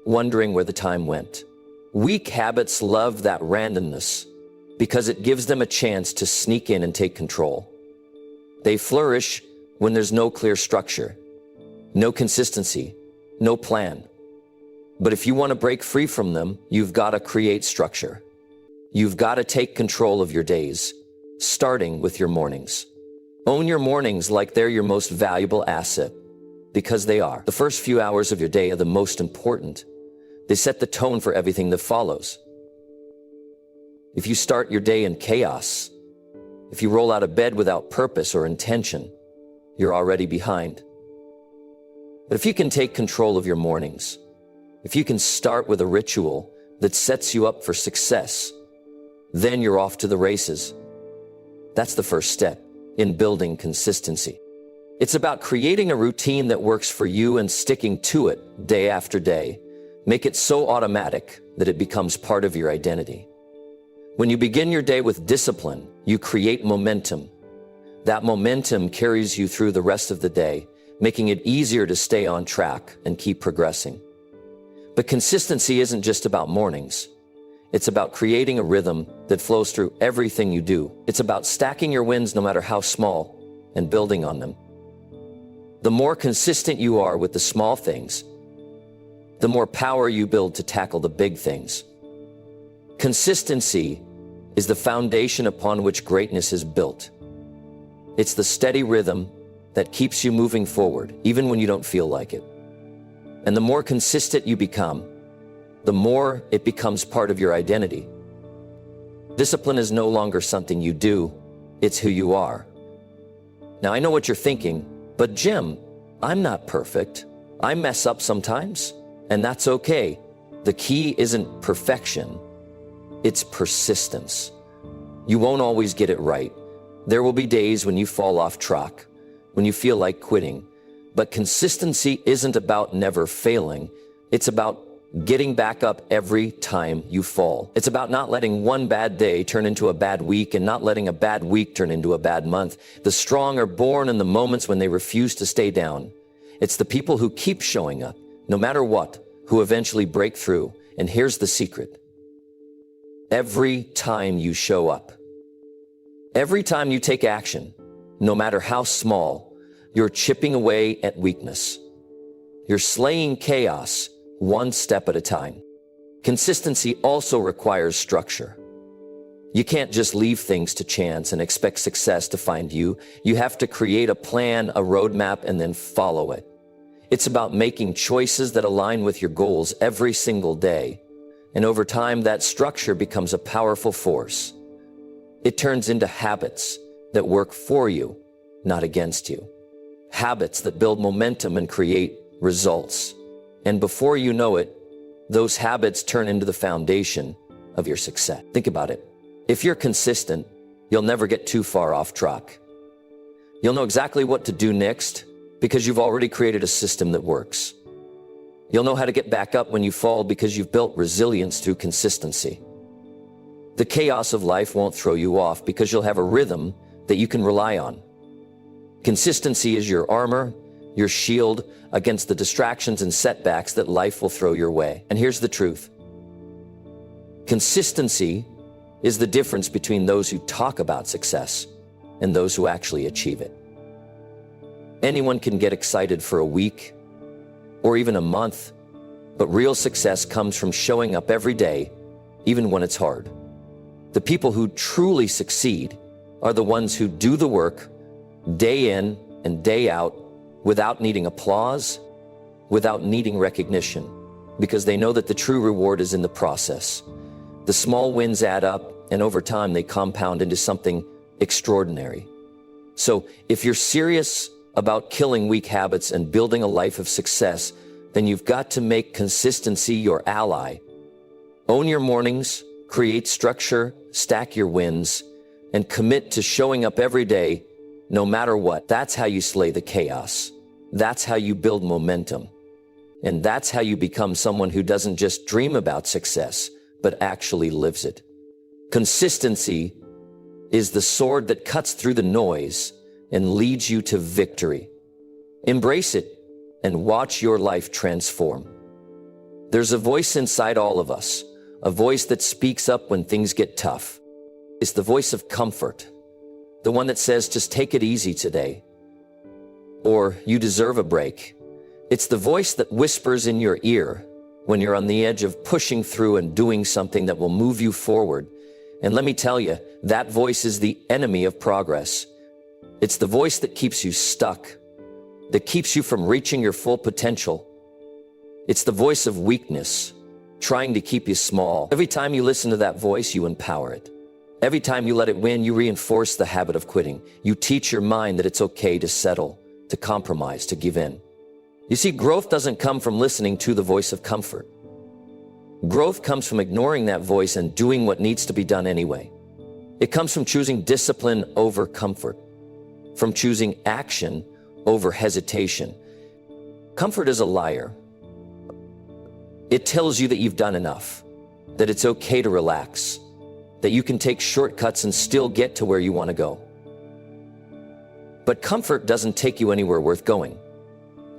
wondering where the time went. Weak habits love that randomness because it gives them a chance to sneak in and take control. They flourish when there's no clear structure, no consistency, no plan. But if you want to break free from them, you've got to create structure. You've got to take control of your days, starting with your mornings. Own your mornings like they're your most valuable asset, because they are. The first few hours of your day are the most important. They set the tone for everything that follows. If you start your day in chaos, if you roll out of bed without purpose or intention, you're already behind. But if you can take control of your mornings, if you can start with a ritual that sets you up for success, then you're off to the races. That's the first step in building consistency. It's about creating a routine that works for you and sticking to it day after day. Make it so automatic that it becomes part of your identity. When you begin your day with discipline, you create momentum. That momentum carries you through the rest of the day, making it easier to stay on track and keep progressing. But consistency isn't just about mornings. It's about creating a rhythm that flows through everything you do. It's about stacking your wins no matter how small and building on them. The more consistent you are with the small things, the more power you build to tackle the big things. Consistency is the foundation upon which greatness is built. It's the steady rhythm that keeps you moving forward, even when you don't feel like it. And the more consistent you become, the more it becomes part of your identity. Discipline is no longer something you do, it's who you are. Now, I know what you're thinking, but Jim, I'm not perfect. I mess up sometimes, and that's okay. The key isn't perfection, it's persistence. You won't always get it right. There will be days when you fall off track, when you feel like quitting. But consistency isn't about never failing. It's about getting back up every time you fall. It's about not letting one bad day turn into a bad week and not letting a bad week turn into a bad month. The strong are born in the moments when they refuse to stay down. It's the people who keep showing up, no matter what, who eventually break through. And here's the secret. Every time you show up, every time you take action, no matter how small, you're chipping away at weakness. You're slaying chaos one step at a time. Consistency also requires structure. You can't just leave things to chance and expect success to find you. You have to create a plan, a roadmap, and then follow it. It's about making choices that align with your goals every single day. And over time, that structure becomes a powerful force. It turns into habits that work for you, not against you. Habits that build momentum and create results. And before you know it, those habits turn into the foundation of your success. Think about it. If you're consistent, you'll never get too far off track. You'll know exactly what to do next because you've already created a system that works. You'll know how to get back up when you fall because you've built resilience through consistency. The chaos of life won't throw you off because you'll have a rhythm that you can rely on. Consistency is your armor, your shield against the distractions and setbacks that life will throw your way. And here's the truth. Consistency is the difference between those who talk about success and those who actually achieve it. Anyone can get excited for a week or even a month, but real success comes from showing up every day, even when it's hard. The people who truly succeed are the ones who do the work day in and day out without needing applause, without needing recognition, because they know that the true reward is in the process. The small wins add up, and over time they compound into something extraordinary. So if you're serious about killing weak habits and building a life of success, then you've got to make consistency your ally. Own your mornings, create structure, stack your wins, and commit to showing up every day, no matter what. That's how you slay the chaos. That's how you build momentum. And that's how you become someone who doesn't just dream about success, but actually lives it. Consistency is the sword that cuts through the noise and leads you to victory. Embrace it and watch your life transform. There's a voice inside all of us, a voice that speaks up when things get tough. It's the voice of comfort, the one that says, just take it easy today, or you deserve a break. It's the voice that whispers in your ear when you're on the edge of pushing through and doing something that will move you forward. And let me tell you, that voice is the enemy of progress. It's the voice that keeps you stuck, that keeps you from reaching your full potential. It's the voice of weakness, trying to keep you small. Every time you listen to that voice, you empower it. Every time you let it win, you reinforce the habit of quitting. You teach your mind that it's okay to settle, to compromise, to give in. You see, growth doesn't come from listening to the voice of comfort. Growth comes from ignoring that voice and doing what needs to be done anyway. It comes from choosing discipline over comfort, from choosing action over hesitation. Comfort is a liar. It tells you that you've done enough, that it's okay to relax, that you can take shortcuts and still get to where you want to go. But comfort doesn't take you anywhere worth going.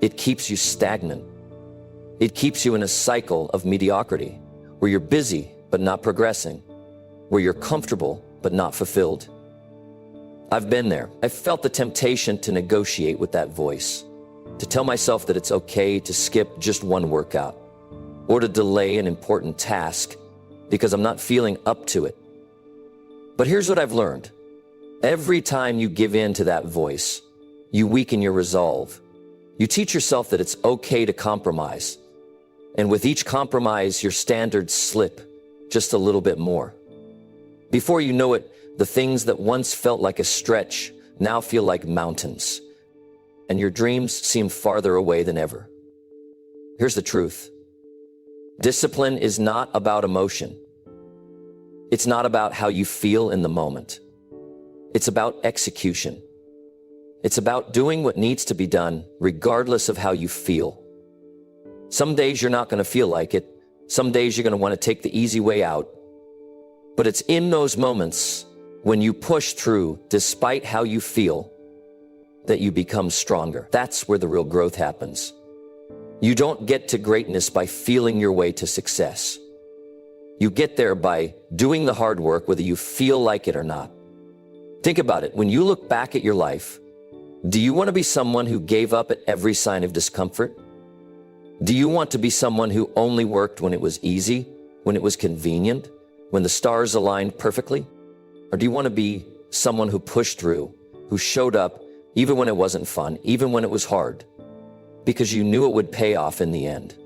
It keeps you stagnant. It keeps you in a cycle of mediocrity, where you're busy but not progressing, where you're comfortable but not fulfilled. I've been there. I've felt the temptation to negotiate with that voice, to tell myself that it's okay to skip just one workout, or to delay an important task because I'm not feeling up to it. But here's what I've learned. Every time you give in to that voice, you weaken your resolve. You teach yourself that it's okay to compromise. And with each compromise, your standards slip just a little bit more. Before you know it, the things that once felt like a stretch now feel like mountains, and your dreams seem farther away than ever. Here's the truth. Discipline is not about emotion. It's not about how you feel in the moment. It's about execution. It's about doing what needs to be done, regardless of how you feel. Some days you're not going to feel like it. Some days you're going to want to take the easy way out. But it's in those moments when you push through, despite how you feel, that you become stronger. That's where the real growth happens. You don't get to greatness by feeling your way to success. You get there by doing the hard work, whether you feel like it or not. Think about it. When you look back at your life, do you want to be someone who gave up at every sign of discomfort? Do you want to be someone who only worked when it was easy, when it was convenient, when the stars aligned perfectly? Or do you want to be someone who pushed through, who showed up even when it wasn't fun, even when it was hard, because you knew it would pay off in the end?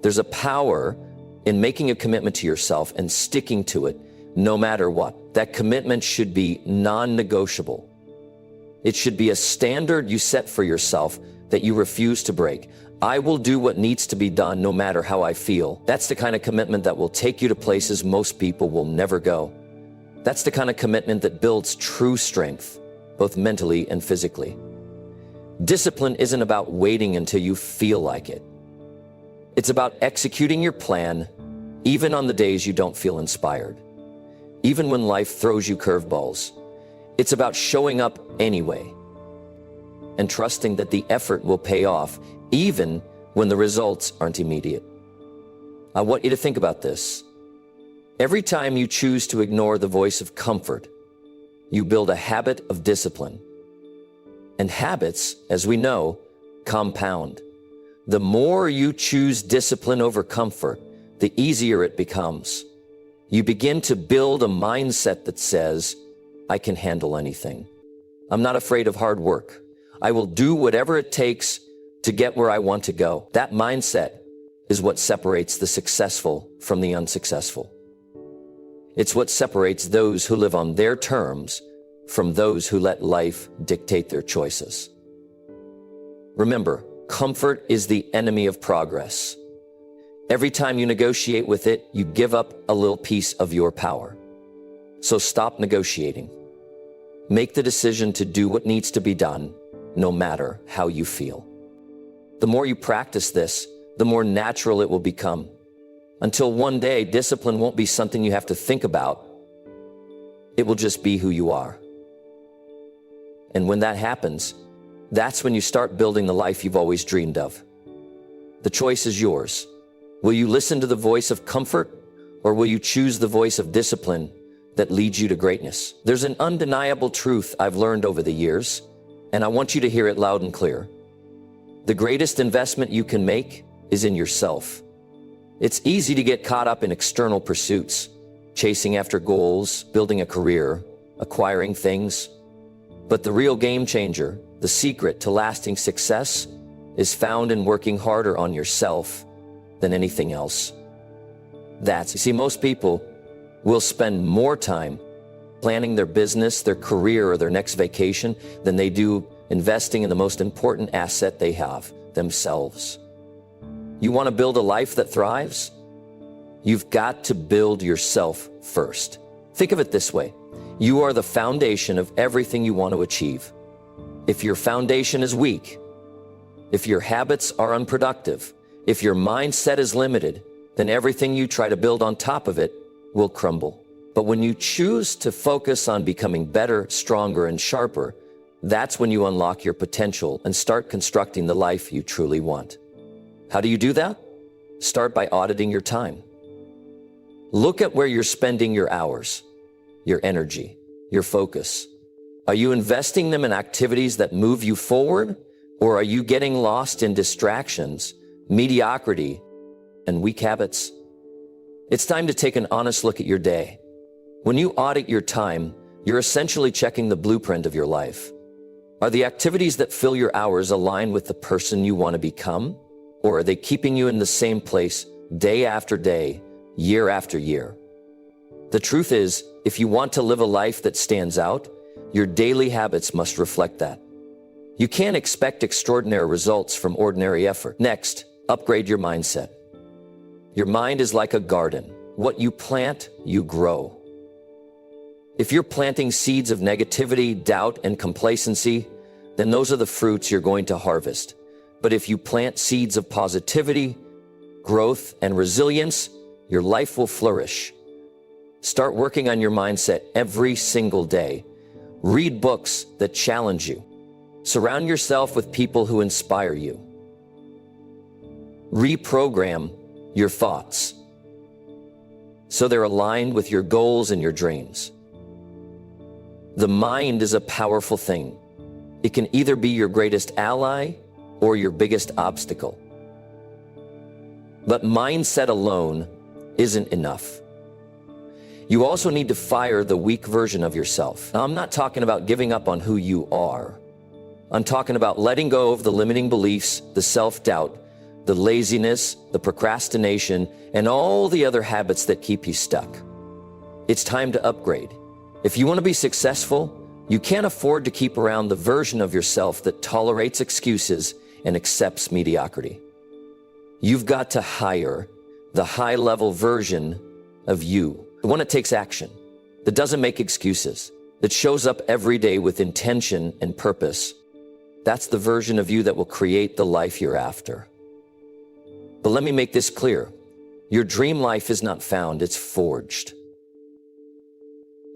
There's a power in making a commitment to yourself and sticking to it no matter what. That commitment should be non-negotiable. It should be a standard you set for yourself that you refuse to break. I will do what needs to be done no matter how I feel. That's the kind of commitment that will take you to places most people will never go. That's the kind of commitment that builds true strength, both mentally and physically. Discipline isn't about waiting until you feel like it. It's about executing your plan, even on the days you don't feel inspired, even when life throws you curveballs. It's about showing up anyway and trusting that the effort will pay off, even when the results aren't immediate. I want you to think about this. Every time you choose to ignore the voice of comfort, you build a habit of discipline. And habits, as we know, compound. The more you choose discipline over comfort, the easier it becomes. You begin to build a mindset that says, I can handle anything. I'm not afraid of hard work. I will do whatever it takes to get where I want to go. That mindset is what separates the successful from the unsuccessful. It's what separates those who live on their terms from those who let life dictate their choices. Remember, comfort is the enemy of progress. Every time you negotiate with it, you give up a little piece of your power. So stop negotiating. Make the decision to do what needs to be done, no matter how you feel. The more you practice this, the more natural it will become. Until one day, discipline won't be something you have to think about. It will just be who you are. And when that happens, that's when you start building the life you've always dreamed of. The choice is yours. Will you listen to the voice of comfort, or will you choose the voice of discipline that leads you to greatness? There's an undeniable truth I've learned over the years, and I want you to hear it loud and clear. The greatest investment you can make is in yourself. It's easy to get caught up in external pursuits, chasing after goals, building a career, acquiring things. But the real game changer, the secret to lasting success, is found in working harder on yourself than anything else. You see, most people will spend more time planning their business, their career, or their next vacation than they do investing in the most important asset they have, themselves. You want to build a life that thrives? You've got to build yourself first. Think of it this way. You are the foundation of everything you want to achieve. If your foundation is weak, if your habits are unproductive, if your mindset is limited, then everything you try to build on top of it will crumble. But when you choose to focus on becoming better, stronger, and sharper, that's when you unlock your potential and start constructing the life you truly want. How do you do that? Start by auditing your time. Look at where you're spending your hours, your energy, your focus. Are you investing them in activities that move you forward, or are you getting lost in distractions, mediocrity, and weak habits? It's time to take an honest look at your day. When you audit your time, you're essentially checking the blueprint of your life. Are the activities that fill your hours aligned with the person you want to become? Or are they keeping you in the same place day after day, year after year? The truth is, if you want to live a life that stands out, your daily habits must reflect that. You can't expect extraordinary results from ordinary effort. Next, upgrade your mindset. Your mind is like a garden. What you plant, you grow. If you're planting seeds of negativity, doubt, and complacency, then those are the fruits you're going to harvest. But if you plant seeds of positivity, growth, and resilience, your life will flourish. Start working on your mindset every single day. Read books that challenge you. Surround yourself with people who inspire you. Reprogram your thoughts so they're aligned with your goals and your dreams. The mind is a powerful thing. It can either be your greatest ally or your biggest obstacle. But mindset alone isn't enough. You also need to fire the weak version of yourself. Now, I'm not talking about giving up on who you are. I'm talking about letting go of the limiting beliefs, the self-doubt, the laziness, the procrastination, and all the other habits that keep you stuck. It's time to upgrade. If you want to be successful, you can't afford to keep around the version of yourself that tolerates excuses and accepts mediocrity. You've got to hire the high-level version of you, the one that takes action, that doesn't make excuses, that shows up every day with intention and purpose. That's the version of you that will create the life you're after. But let me make this clear. Your dream life is not found, it's forged.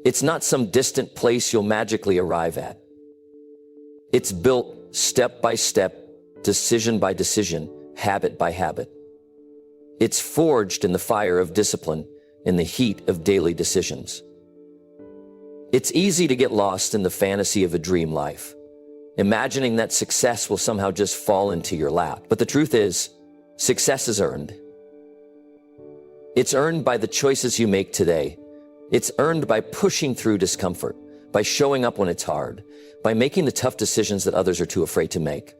It's not some distant place you'll magically arrive at. It's built step by step, decision by decision, habit by habit. It's forged in the fire of discipline, in the heat of daily decisions. It's easy to get lost in the fantasy of a dream life, imagining that success will somehow just fall into your lap. But the truth is, success is earned. It's earned by the choices you make today. It's earned by pushing through discomfort, by showing up when it's hard, by making the tough decisions that others are too afraid to make.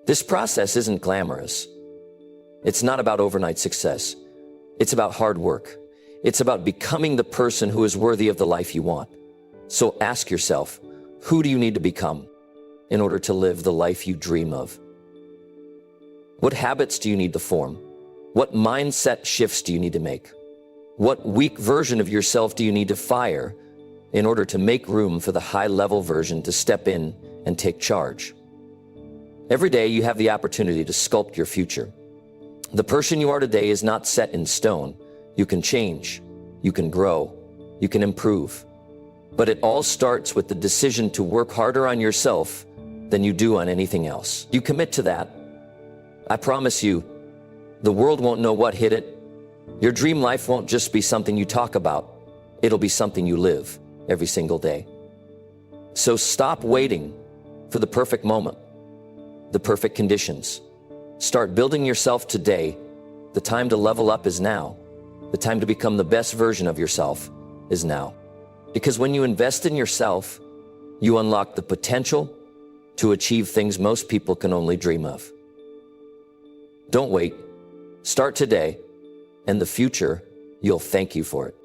This process isn't glamorous. It's not about overnight success. It's about hard work. It's about becoming the person who is worthy of the life you want. So ask yourself, who do you need to become in order to live the life you dream of? What habits do you need to form? What mindset shifts do you need to make? What weak version of yourself do you need to fire in order to make room for the high-level version to step in and take charge? Every day you have the opportunity to sculpt your future. The person you are today is not set in stone. You can change, you can grow, you can improve. But it all starts with the decision to work harder on yourself than you do on anything else. You commit to that, I promise you, the world won't know what hit it. Your dream life won't just be something you talk about. It'll be something you live every single day. So stop waiting for the perfect moment, the perfect conditions. Start building yourself today. The time to level up is now. The time to become the best version of yourself is now. Because when you invest in yourself, you unlock the potential to achieve things most people can only dream of. Don't wait. Start today, and the future, you'll thank you for it.